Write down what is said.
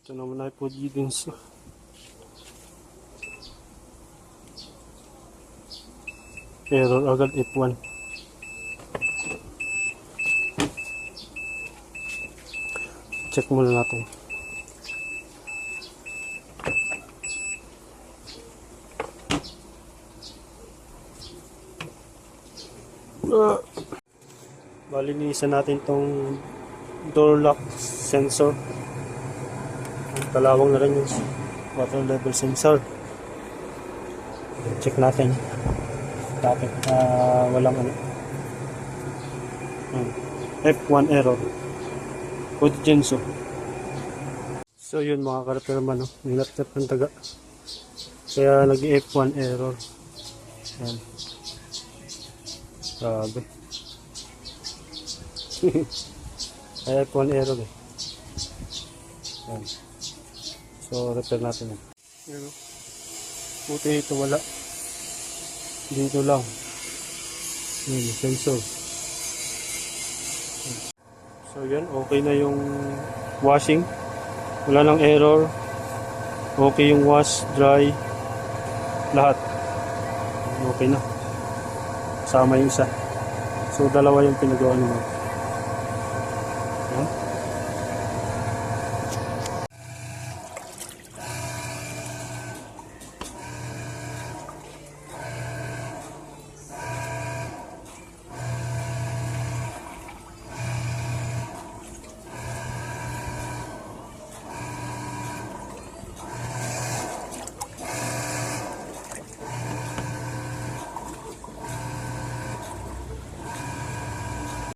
Ito naman ay po din siya. Error agad F1. Check muna natin. Balinisan natin tong door lock sensor. Kalawang na rin yung water level sensor. Check natin. Bakit walang ano. F1 error. Code Genso. So yun mga ka-repairman, no? Nilatap ng taga. Kaya nag-F1 error. Yan. Grabe. Kaya F1 error eh. Yan. So repair natin yan. Yan o. Buti ito wala. Dito lang. Yan, sensor. So yan, okay na yung washing. Wala nang error. Okay yung wash, dry. Lahat. Okay na. Kasama yung isa. So dalawa yung pinagawa naman.